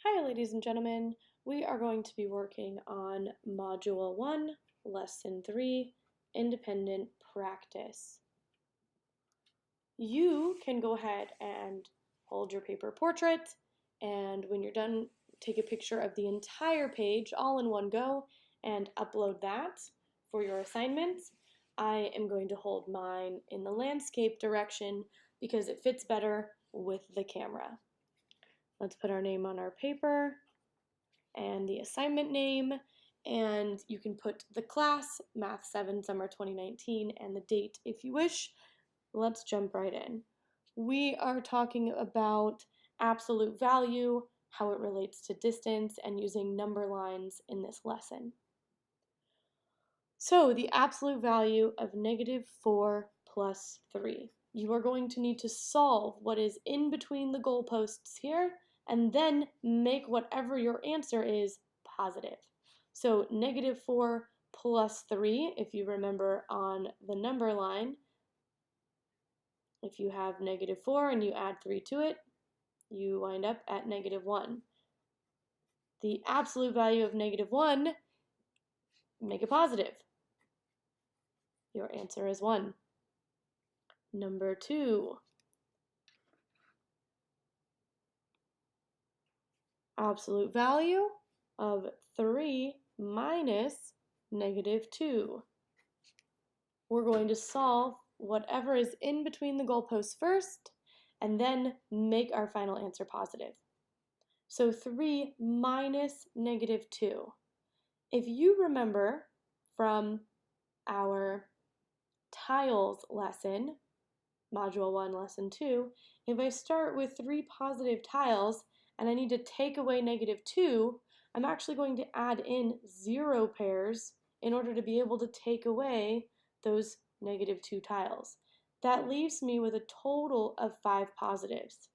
Hi, ladies and gentlemen. We are going to be working on Module 1, Lesson 3, Independent Practice. You can go ahead and hold your paper portrait, and when you're done, take a picture of the entire page all in one go and upload that for your assignments. I am going to hold mine in the landscape direction because it fits better with the camera. Let's put our name on our paper and the assignment name, and you can put the class, Math 7 Summer 2019, and the date if you wish. Let's jump right in. We are talking about absolute value, how it relates to distance, and using number lines in this lesson. So the absolute value of -4 plus 3. You are going to need to solve what is in between the goalposts here and then make whatever your answer is positive. So -4 plus 3, if you remember on the number line, if you have -4 and you add 3 to it, you wind up at -1. The absolute value of -1, make it positive. Your answer is 1. Number 2. Absolute value of 3 minus -2. We're going to solve whatever is in between the goalposts first and then make our final answer positive. So 3 minus -2. If you remember from our tiles lesson, Module 1, Lesson 2, if I start with 3 positive tiles and I need to take away -2, I'm actually going to add in 0 pairs in order to be able to take away those -2 tiles. That leaves me with a total of 5 positives.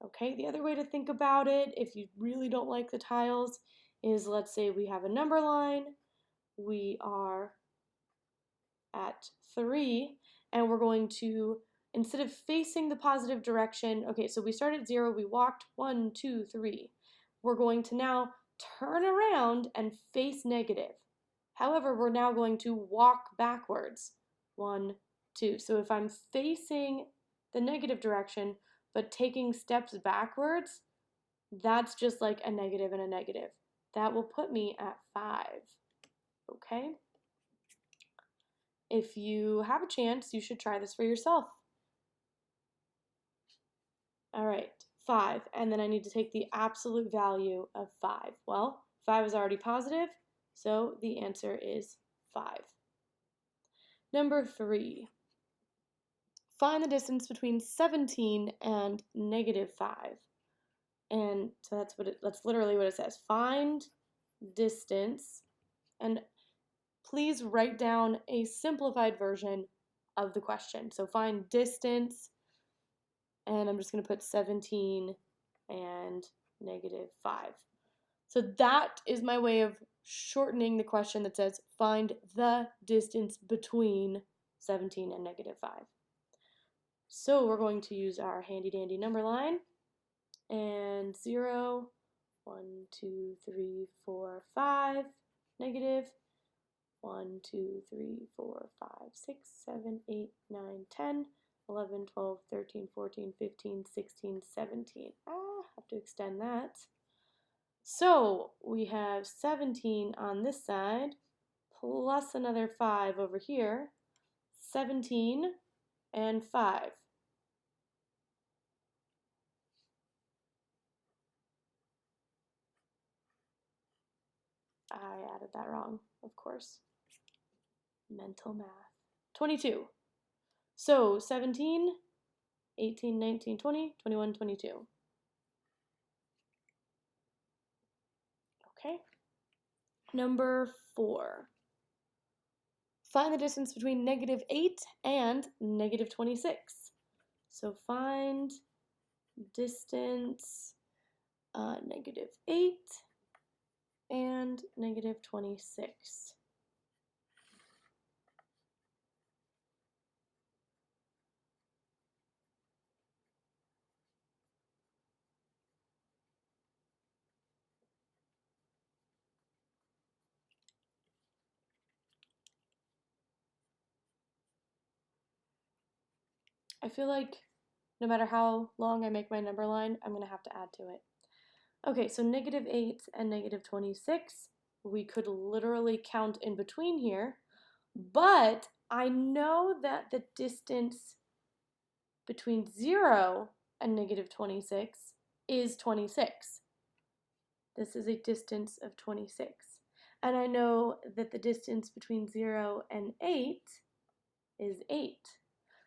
Okay, the other way to think about it, if you really don't like the tiles, is let's say we have a number line, we are at 3, and we're going to, instead of facing the positive direction, okay, so we started at 0, we walked 1, 2, 3. We're going to now turn around and face negative. However, we're now going to walk backwards. 1, 2. So if I'm facing the negative direction, but taking steps backwards, that's just like a negative and a negative. That will put me at 5. Okay? If you have a chance, you should try this for yourself. All right, 5, and then I need to take the absolute value of 5. Well, 5 is already positive, so the answer is 5. Number 3, find the distance between 17 and -5. And so that's literally what it says. Find distance, and please write down a simplified version of the question. So find distance, and I'm just going to put 17 and -5. So that is my way of shortening the question that says find the distance between 17 and -5. So we're going to use our handy dandy number line, and 0, 1, 2, 3, 4, 5, negative, 1, 2, 3, 4, 5, 6, 7, 8, 9, 10, 11, 12, 13, 14, 15, 16, 17. I have to extend that. So we have 17 on this side, plus another 5 over here, 17 and 5. I added that wrong, of course. Mental math. 22. So 17, 18, 19, 20, 21, 22. Okay. Number 4. Find the distance between -8 and -26. So find distance -8 and -26. I feel like no matter how long I make my number line, I'm going to have to add to it. Okay, so -8 and -26, we could literally count in between here, but I know that the distance between 0 and -26 is 26. This is a distance of 26. And I know that the distance between 0 and 8 is 8.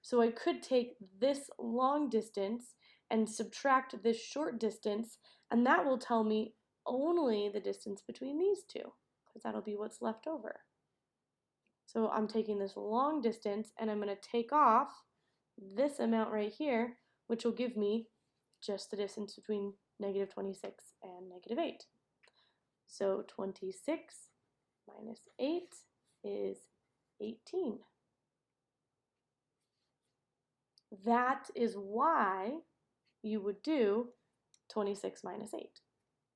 So I could take this long distance and subtract this short distance, and that will tell me only the distance between these two, because that'll be what's left over. So I'm taking this long distance, and I'm going to take off this amount right here, which will give me just the distance between -26 and -8. So 26 minus 8 is 18. That is why you would do 26 minus 8,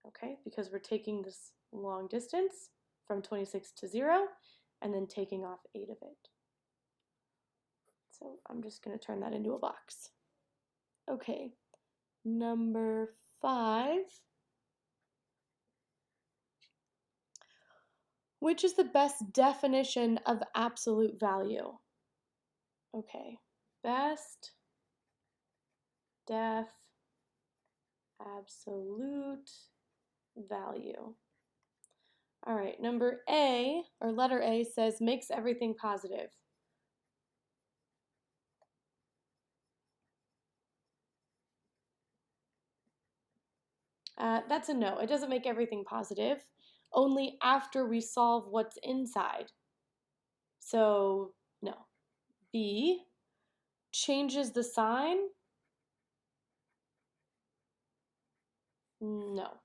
okay? Because we're taking this long distance from 26 to 0 and then taking off 8 of it. So I'm just going to turn that into a box. Okay, number 5. Which is the best definition of absolute value? Okay, best def absolute value. All right, number A, or letter A, says makes everything positive. That's a no. It doesn't make everything positive, only after we solve what's inside. So, no. B, changes the sign? No.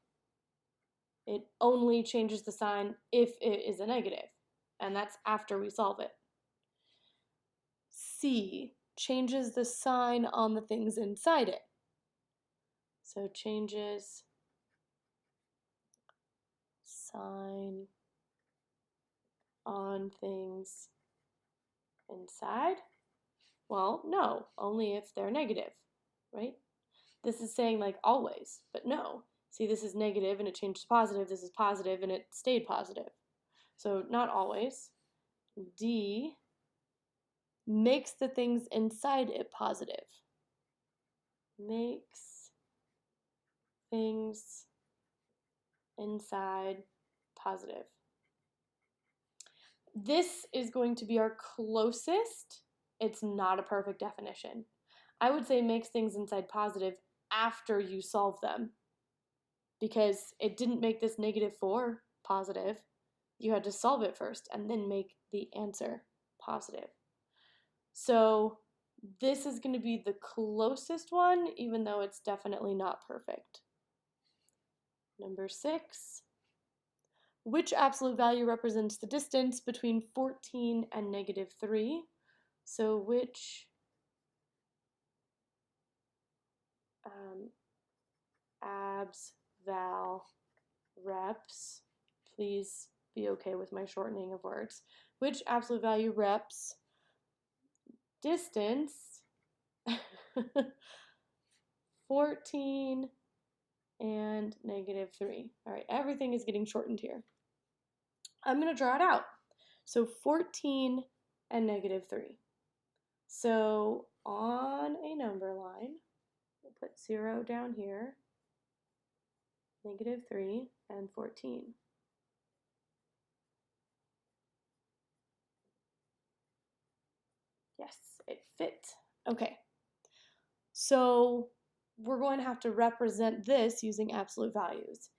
It only changes the sign if it is a negative, and that's after we solve it. C, changes the sign on the things inside it. So changes sign on things inside? Well, no, only if they're negative, right? This is saying like always, but no. See, this is negative and it changed to positive. This is positive and it stayed positive. So not always. D, makes the things inside it positive. Makes things inside positive. This is going to be our closest. It's not a perfect definition. I would say makes things inside positive after you solve them, because it didn't make this -4 positive. You had to solve it first and then make the answer positive. So this is going to be the closest one, even though it's definitely not perfect. Number 6. Which absolute value represents the distance between 14 and -3? So which abs val reps, please be okay with my shortening of words, which absolute value reps distance 14 and -3. All right, everything is getting shortened here. I'm going to draw it out. So 14 and -3. So on a number line, we'll put 0 down here, -3 and 14. Yes, it fit. Okay. So we're going to have to represent this using absolute values.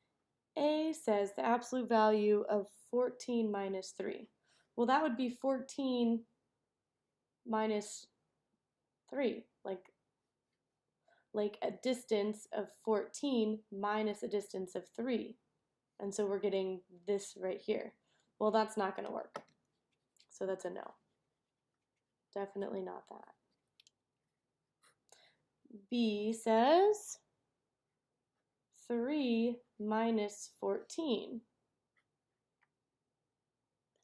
A says the absolute value of 14 minus 3. Well, that would be 14 minus 3, like a distance of 14 minus a distance of 3. And so we're getting this right here. Well, that's not going to work. So that's a no. Definitely not that. B says 3 minus 14.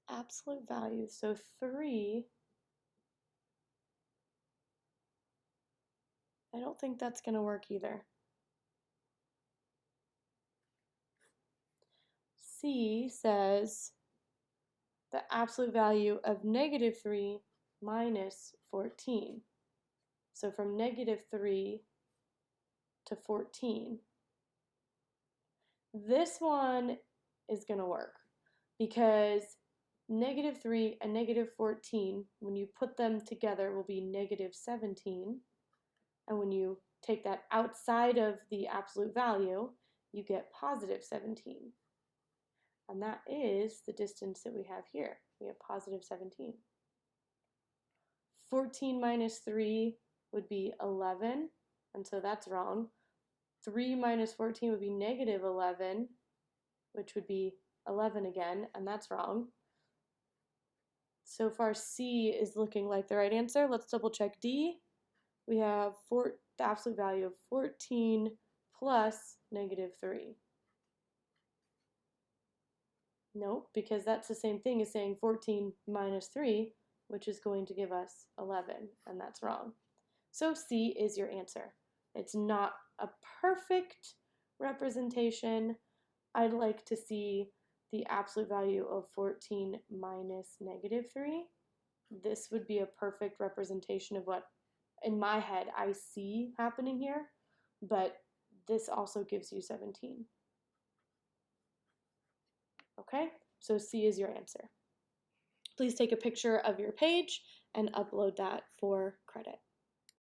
Absolute value. So 3 I don't think that's going to work either. C says the absolute value of -3 minus 14. So from -3 to 14. This one is going to work because -3 and -14, when you put them together, will be -17. And when you take that outside of the absolute value, you get +17. And that is the distance that we have here. We have +17. 14 minus 3 would be 11, and so that's wrong. 3 minus 14 would be -11, which would be 11 again, and that's wrong. So far, C is looking like the right answer. Let's double check D. We have the absolute value of 14 plus -3. Nope, because that's the same thing as saying 14 minus 3, which is going to give us 11, and that's wrong. So C is your answer. It's not a perfect representation. I'd like to see the absolute value of 14 minus -3. This would be a perfect representation of what, in my head, I see happening here, but this also gives you 17. Okay, so C is your answer. Please take a picture of your page and upload that for credit.